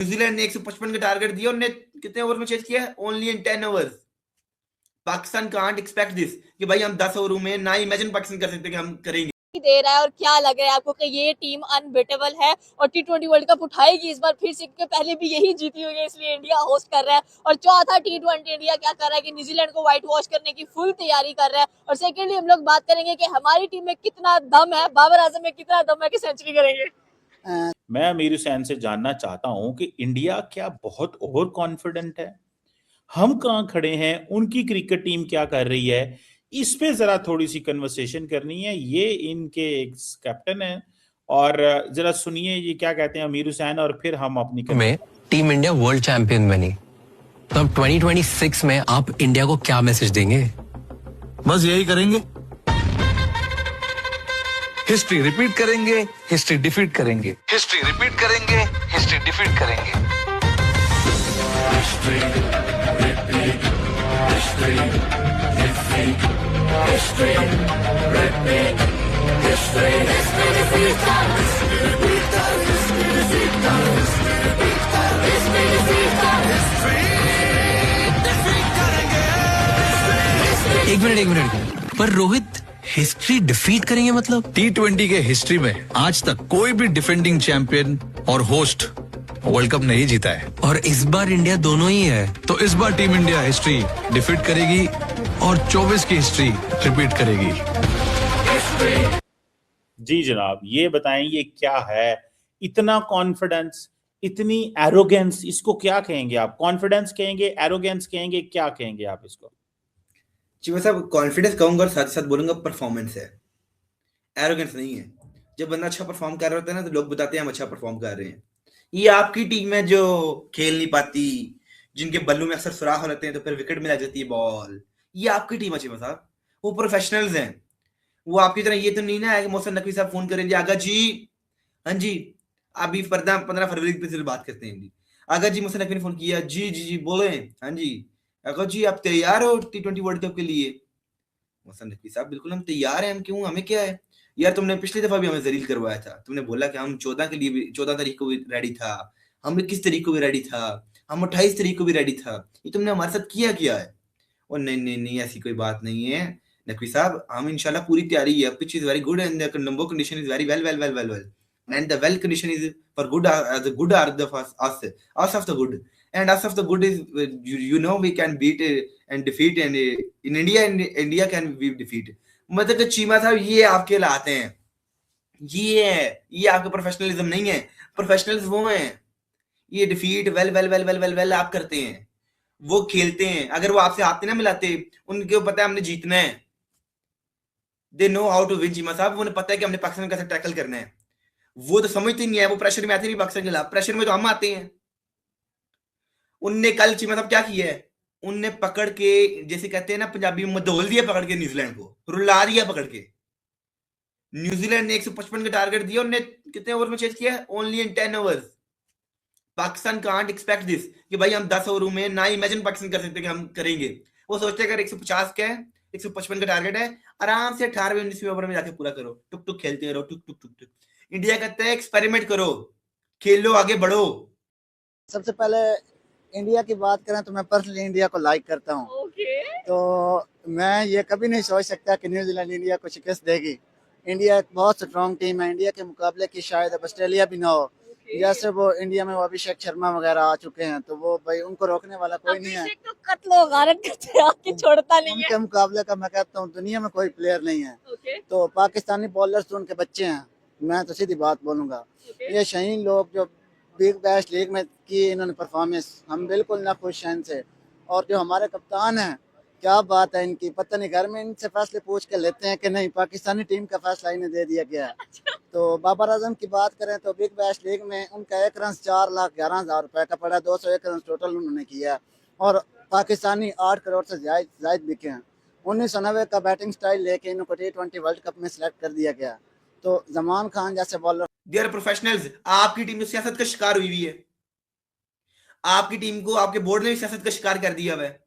New Zealand ने 155 का target दिया, उन्होंने कितने ओवर में चेज किया है? Only in 10 overs. Pakistan can't expect this कि भाई हम 10 ओवरों में ना इमेजिन पाकिस्तान कर सकते कि हम करेंगे। दे रहा है और क्या लग रहा है आपको कि ये टीम अनबिटेबल है और T20 वर्ल्ड कप उठाएगी इस बार फिर से, क्योंकि पहले भी यही जीती हुई है इसलिए इंडिया होस्ट कर रहा है। और चौथा T20 इंडिया क्या कर रहा है कि न्यूजीलैंड को व्हाइट वॉश करने की फुल तैयारी कर रहा है। और सेकेंडली हम लोग बात करेंगे कि हमारी टीम में कितना दम है, बाबर आजम में कितना दम है कि सेंचुरी करेंगे। मैं अमीर हुसैन से जानना चाहता हूं कि इंडिया क्या बहुत ओवर कॉन्फिडेंट है? हम कहां खड़े हैं, उनकी क्रिकेट टीम क्या कर रही है, इस पे जरा थोड़ी सी कन्वर्सेशन करनी है। ये इनके कैप्टन है और जरा सुनिए ये क्या कहते हैं अमीर हुसैन, और फिर हम अपनी में टीम इंडिया वर्ल्ड चैंपियन बनी, तो अब 2026 में आप इंडिया को क्या मैसेज देंगे? बस यही करेंगे, हिस्ट्री रिपीट करेंगे, हिस्ट्री डिफीट करेंगे, हिस्ट्री रिपीट करेंगे, हिस्ट्री डिफीट करेंगे। एक मिनट, पर रोहित, हिस्ट्री डिफीट करेंगे मतलब? T20 के हिस्ट्री में आज तक कोई भी डिफेंडिंग चैंपियन और होस्ट वर्ल्ड कप नहीं जीता है, और इस बार इंडिया दोनों ही है, तो इस बार टीम इंडिया हिस्ट्री डिफीट करेगी और 24 की हिस्ट्री रिपीट करेगी। जी जनाब, ये बताएं ये क्या है? इतना कॉन्फिडेंस, इतनी एरोगेंस, इसको क्या कहेंगे आप? कॉन्फिडेंस कहेंगे, एरोगेंस कहेंगे, क्या कहेंगे आप इसको? जी मैं साहब कॉन्फिडेंस कहूंगा और साथ साथ बोलूंगा परफॉर्मेंस है, एरोगेंस नहीं है। जब बंदा अच्छा परफॉर्म कर रहा होता है ना तो लोग बताते हैं हम अच्छा परफॉर्म कर रहे हैं। ये आपकी टीम है जो खेल नहीं पाती, जिनके बल्लों में अक्सर सुराख रहते हैं तो फिर विकेट में लग जाती है बॉल। ये आपकी टीम है चीमा साहब, वो प्रोफेशनल्स हैं। वो आपकी तरह ये तो नहीं ना है कि मोहसिन नकवी साहब फोन करेंगे, आगा जी, हाँ जी, अभी 15 फरवरी पे सिर्फ बात करते हैं जी। आगा जी मोहसिन नकवी ने फोन किया, जी जी जी बोले, हाँ जी। आगा जी आप तैयार हो T20 वर्ल्ड कप के लिए? मोहसिन नकवी साहब बिल्कुल हम तैयार हैं, हम क्यों, हमें क्या है यार, तुमने पिछली दफा भी हमें जलील करवाया था, तुमने बोला कि हम 14 के लिए भी, 14 तारीख को भी रेडी था, हम 21 तारीख को भी रेडी था, हम 28 तारीख को भी रेडी था, ये तुमने हमारे साथ किया है। और नहीं नहीं नहीं ऐसी कोई बात नहीं है नकवी साहब, हम इंशाल्लाह पूरी तैयारी है, pitch is very good and the number condition is very well and the well condition is for good, the good are the us of the good, and us of the good is you know we can beat and defeat, and in India can we defeat। मतलब कि चीमा साहब ये आपके लाते हैं, ये आपके professionalism नहीं है। प्रोफेशनल्स वो हैं, ये डिफीट वेल आप करते हैं, वो खेलते हैं। अगर वो आपसे हाथ ना मिलाते, उनको पता है हमने जीतना है, they know how to win. Cheema साहब उन्हें पता है कि हमने पाकिस्तान को कैसे टैकल करना है, वो तो समझते नहीं है, वो प्रेशर में आते नहीं पाकिस्तान के खिलाफ, प्रेशर में तो हम आते हैं। उनने कल चीमा साहब क्या किया है, उनने पकड़ के, जैसे कहते हैं ना पंजाबी में, मदोल दिया पकड़ के, न्यूजीलैंड को रुला दिया पकड़ के। न्यूजीलैंड ने 155 का टारगेट दिया, उन्होंने कितने ओवर में चेज किया है? Only in 10 overs. Pakistan can't expect this कि भाई हम 10 ओवरों में ना इमेजिन पाकिस्तान कर सकते कि हम करेंगे। वो सोचते हैं अगर 150 का है, 155 का टारगेट है, आराम से 18वें-19वें ओवर में जाके पूरा करो, टुक टुक खेलते रहो, टुक टुक टुक टुक। इंडिया कहता है एक्सपेरिमेंट करो, खेलो, आगे बढ़ो। सबसे पहले इंडिया की बात करें तो मैं पर्सनली इंडिया को लाइक करता हूं। तो मैं ये कभी नहीं सोच सकता कि न्यूजीलैंड इंडिया को शिकस्त देगी। इंडिया एक बहुत स्ट्रॉन्ग टीम है, इंडिया के मुकाबले की शायद ऑस्ट्रेलिया भी ना हो। जैसे वो इंडिया में वो अभिषेक शर्मा वगैरह आ चुके हैं, तो वो भाई उनको रोकने वाला कोई नहीं है। तो कत्लो गारत करते हैं, आपकी छोड़ता नहीं है। उनके मुकाबले का मैं कहता हूँ दुनिया में कोई प्लेयर नहीं है। तो पाकिस्तानी बॉलर्स तो उनके बच्चे हैं, मैं तो सीधी बात बोलूंगा। ये शहीन लोग जो बिग बैश लीग में की इन्होंने परफॉर्मेंस, हम बिल्कुल ना खुश हैं इनसे। और जो हमारे कप्तान हैं, क्या बात है इनकी, पता नहीं घर में इनसे फैसले पूछ के लेते हैं कि नहीं, पाकिस्तानी टीम का फैसला इन्हें दे दिया गया है। तो बाबर आजम की बात करें तो बिग बैश लीग में उनका एक रन 4,11,000 रुपए का पड़ा, 201 रन टोटल उन्होंने किया, और पाकिस्तानी 8 करोड़ से ज्यादा बिके हैं। 1990 का बैटिंग स्टाइल लेके इनको T20 वर्ल्ड कप में सिलेक्ट कर दिया गया। तो जमान खान जैसे बॉलर, दे आर प्रोफेशनल्स। आपकी टीम तो सियासत का शिकार हुई है, आपकी टीम को आपके बोर्ड ने भी सियासत का शिकार कर दिया है।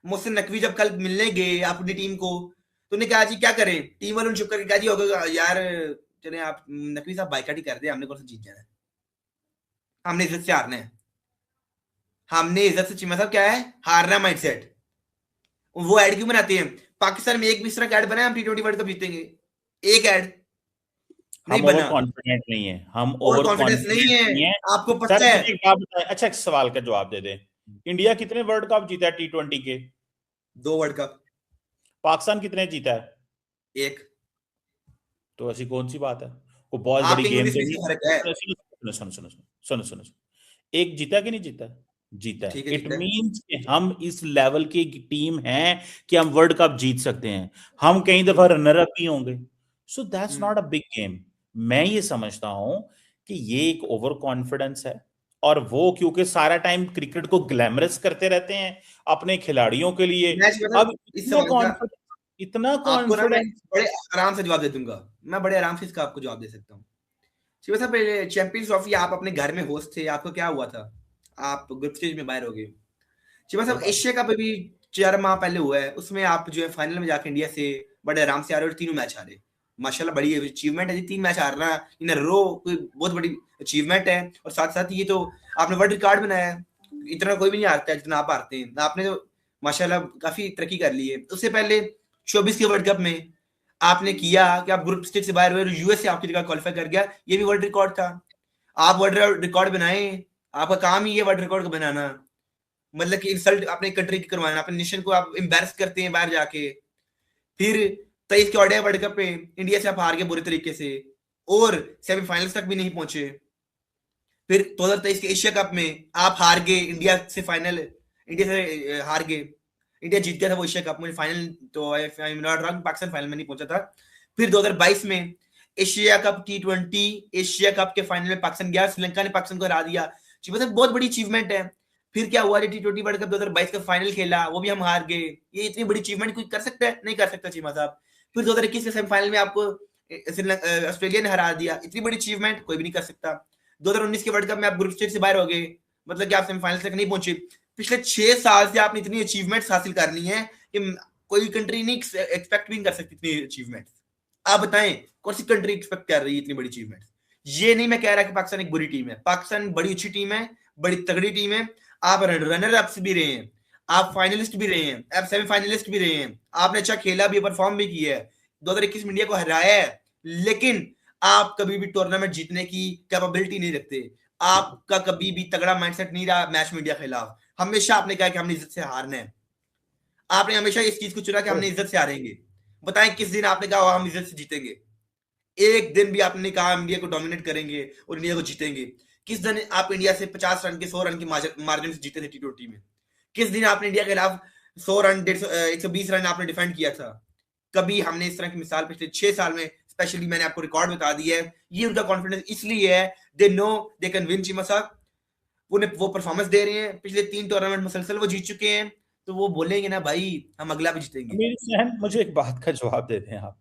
मोहसिन नकवी जब कल मिलने गए अपनी टीम को, तो उन्हें कहा जी क्या करें, टीम वालों ने चुप करके कहा जी होगा यार, चले आप नकवी साहब बाइकाट ही कर दे, हमने कौन सा जीत जाना है, हमने इज्जत से हारना है। हमने इज्जत से चीमा साहब क्या है, हारना माइंडसेट। वो ऐड क्यों बनाते हैं? पाकिस्तान में एक भी इस तरह का ऐड बना है हम T20 वर्ल्ड कप जीतेंगे? एक ऐड नहीं हम ओवर बना। कॉन्फिडेंट नहीं है, हम और ओवर कॉन्फिडेंस नहीं कॉन्फिडेंट है, नहीं है। आपको सर पता है। मुझे एक बात बताएं, अच्छा एक सवाल का जवाब दे दें, इंडिया कितने वर्ल्ड कप जीता है T20 के? 2 वर्ल्ड कप। पाकिस्तान कितने जीता है? एक। तो ऐसी कौन सी बात है? वो बहुत बड़ी आपके गेम यूनिट तो में नहीं। फर्क है। सुनो सुनो सुनो सुनो सुनो सुनो सुनो। एक जीता कि नहीं जीता? जीता है। ठीक है, इट जीता है। मींस कि हम इस लेवल की टीम हैं कि हम वर्ल्ड कप जीत सकते हैं। हम कई दफा रनर अप भी होंगे। So that's not a big game. मैं ये समझता हूं कि ये एक ओवर कॉन्फिडेंस है, और वो क्योंकि सारा टाइम क्रिकेट को ग्लैमरस करते रहते हैं अपने खिलाड़ियों के लिए। मैच मतलब अब इस सवाल का इतना आपको ना मैं कॉन्फिडेंस। बड़े आराम से जवाब दे दूंगा। मैं बड़े आराम से इसका आपको जवाब दे सकता हूँ। शिवा साहब, पहले चैंपियंस ट्रॉफी आप अपने घर में होस्ट थे, आपको क्या हुआ था? आप ग्रुप स्टेज में बाहर हो गए। शिवा साहब, एशिया कप अभी 4 माह पहले हुआ है, उसमें आप जो है फाइनल में जाके इंडिया से बड़े आराम से आ रहे हो और तीनों मैच हारे। माशाल्लाह बड़ी अचीवमेंट है जी, 3 मैच हारना इन अ रो कोई बहुत बड़ी अचीवमेंट है। और साथ साथ ये तो आपने वर्ल्ड रिकॉर्ड बनाया है। इतना कोई भी नहीं हारता है जितना आप हारते हैं। आपने तो माशाल्लाह काफी तरक्की कर ली है। उससे पहले 24 के वर्ल्ड कप में आपने किया कि आप ग्रुप स्टेज से बाहर हुए और यूएस से आपकी जगह क्वालिफाई कर गया, ये भी वर्ल्ड रिकॉर्ड था। आप वर्ल्ड रिकॉर्ड बनाए, आपका काम ही है वर्ल्ड रिकॉर्ड को बनाना। मतलब कि इंसल्ट अपने कंट्री की करवाना, अपने नेशन को आप एम्बैरस करते हैं बाहर जाके। फिर 23 के ओडीआई वर्ल्ड कप पे इंडिया से आप हार गए बुरे तरीके से और सेमीफाइनल्स तक भी नहीं पहुंचे। फिर 2023 के एशिया कप में आप हार गए इंडिया से, फाइनल इंडिया से हार गए। इंडिया जीत गया था वो एशिया कप में, फाइनल तो I am not wrong Pakistan final में नहीं पहुंचा था। फिर 2022 में Asia cup T20 Asia cup के फाइनल में पाकिस्तान गया, श्रीलंका ने पाकिस्तान को हरा दिया। मतलब बहुत बड़ी अचीवमेंट है। फिर क्या हुआ, T20 वर्ल्ड कप 2022 का फाइनल खेला, वो भी हम हार गए। ये इतनी बड़ी अचीवमेंट कोई कर सकता है? नहीं कर सकता चीमा साहब। फिर 2021 के सेमीफाइनल में आपको ऑस्ट्रेलिया ने हरा दिया, इतनी बड़ी अचीवमेंट कोई भी नहीं कर सकता। 2019 के वर्ल्ड कप में आप ग्रुप स्टेज से बाहर हो गए, मतलब कि आप सेमीफाइनल तक नहीं पहुंचे। पिछले 6 साल से आपने इतनी अचीवमेंट्स हासिल कर ली हैं कि कोई कंट्री नहीं एक्सपेक्ट भी नहीं कर सकती इतनी अचीवमेंट्स। आप बताएं कौन सी कंट्री एक्सपेक्ट कर रही है इतनी बड़ी अचीवमेंट्स? ये नहीं मैं कह रहा कि पाकिस्तान एक बुरी टीम है, पाकिस्तान बड़ी अच्छी टीम है, बड़ी तगड़ी टीम है। आप रनर अप भी रहे हैं, आप फाइनलिस्ट भी रहे हैं, आप सेमीफाइनलिस्ट भी रहे हैं, आपने अच्छा खेला भी, परफॉर्म भी किया है, 2021 में इंडिया को हराया है। लेकिन आप कभी भी टूर्नामेंट जीतने की कैपेबिलिटी नहीं रखते। आपका कभी भी तगड़ा माइंडसेट नहीं रहा मैच में इंडिया के खिलाफ। हमेशा आपने कहा कि हमने इज्जत से हारना है। आपने हमेशा इस चीज को चुना कि हमने इज्जत से हारेंगे। बताएं किस दिन आपने कहा हम इज्जत से जीतेंगे? एक दिन भी आपने कहा इंडिया को डोमिनेट करेंगे और इंडिया को जीतेंगे? किस दिन आप इंडिया से 50 रन के 100 रन की मार्जिन से जीते थे T20 में? किस दिन आपने इंडिया के खिलाफ 100 रन 120 रन आपने डिफेंड किया था? कभी हमने इस तरह की मिसाल पिछले 6 साल में स्पेशली मैंने आपको रिकॉर्ड बता दिया है। ये उनका कॉन्फिडेंस इसलिए है, they no they can win Cheema साहब। वो परफॉर्मेंस दे रहे हैं, पिछले 3 टूर्नामेंट मुसलसल वो जीत चुके हैं, तो वो बोलेंगे ना भाई हम अगला भी जीतेंगे। मेरी सहन, मुझे एक बात का जवाब दे दें आप।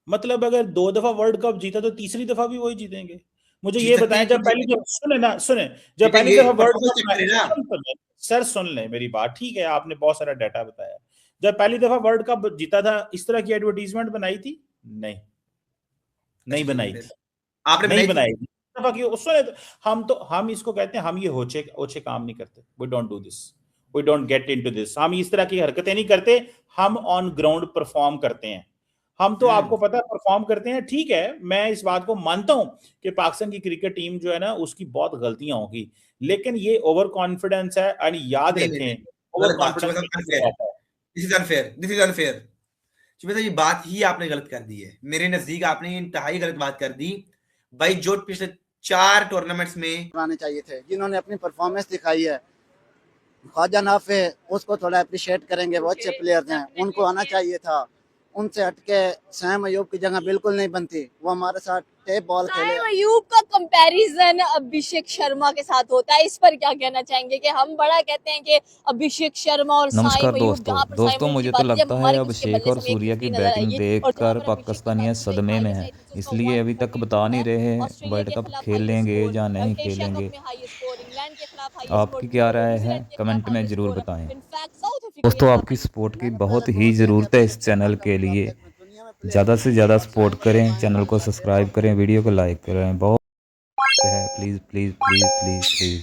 मतलब अगर 2 दफा वर्ल्ड कप जीता तो तीसरी दफा भी वही जीतेंगे? मुझे जीत ये सकते बताएं, हैं, जब क्यों पहली जीतेंगे? दफा सुने ना, सुने, जब पहली जीतेंगे, दफा वर्ल्ड परफॉर्मेंस चेक कप करें ना। सर सुन ले मेरी बात, ठीक है आपने बहुत सारा डाटा बताया। जब पहली दफा वर्ल्ड कप जीता था इस तरह की एडवर्टीजमेंट बनाई थी? नहीं, नहीं अच्छा जी, बनाई फिर थी, आपने नहीं बनाई थी? बनाई थी। दफा की सुने तो हम इसको कहते हैं, हम ये ओछे ओछे काम नहीं करते। We don't do this, we don't get into this. हम इस तरह की हरकतें नहीं करते। हम ऑन ग्राउंड परफॉर्म करते हैं। हम तो आपको पता है परफॉर्म करते हैं, ठीक है, मैं इस बात को मानता हूं कि पाकिस्तान की क्रिकेट टीम जो है ना उसकी बहुत गलतियां होगी, लेकिन ये ओवर कॉन्फिडेंस है। और याद नहीं नहीं रखें, नहीं, ओवर गलत बात कॉन्फिडेंस अनफेयर है। This is unfair, this is unfair. ये बात ही आपने गलत कर दी है मेरे नजदीक। आपने इंतहाई गलत बात कर दी भाई। जो पिछले 4 टूर्नामेंट्स में आने चाहिए थे, जिन्होंने अपनी परफॉर्मेंस दिखाई है। ख्वाजा नाफे उसको थोड़ा अप्रिशिएट करेंगे, वो अच्छे प्लेयर्स हैं, उनको आना चाहिए था। उनसे हटके सैम अयूब की जगह बिल्कुल नहीं बनती। वो हमारे साथ टेप बॉल खेले। सैम अयूब का कंपैरिजन अभिषेक शर्मा के साथ होता है, इस पर क्या कहना चाहेंगे? कि हम बड़ा कहते हैं कि अभिषेक शर्मा और नमस्कार साइम अयूब, जहां पर दोस्तों साइम मुझे की तो बात की लगता है मर्ग उसके अभिषेक बल्ले और से हमें सूर्या की गिरती नजर आई बैटिंग है। और जहां देखकर पर अभिषेक की पाकिस्तानियां बात की सदमे में हैं, इसलिए अभी तक बता नहीं रहे हैं ऑस्ट्रेलिया वर्ल्ड के कप खिलाफ खेलेंगे या नहीं एशिया कप खेलेंगे। में हाई स्कोर, इंग्लैंड के खिलाफ हाई स्कोर, आपकी क्या राय है न्यूजीलैंड के खिलाफ कमेंट में हाई ज़रूर स्कोर, बताएं। इनफैक्ट साउथ अफ्रीका के दोस्तों खिलाफ आपकी सपोर्ट की मैंने बहुत पहले ही बोल दिया कि ज़रूरत है इस अभिषेक चैनल शर्मा के के लिए। मुताबिक दुनिया में प्लेयर ज़्यादा से ज़्यादा सपोर्ट सैम करें, अयूब चैनल को का सब्सक्राइब करें, वीडियो को लाइक करें। बहुत है, please please please please please.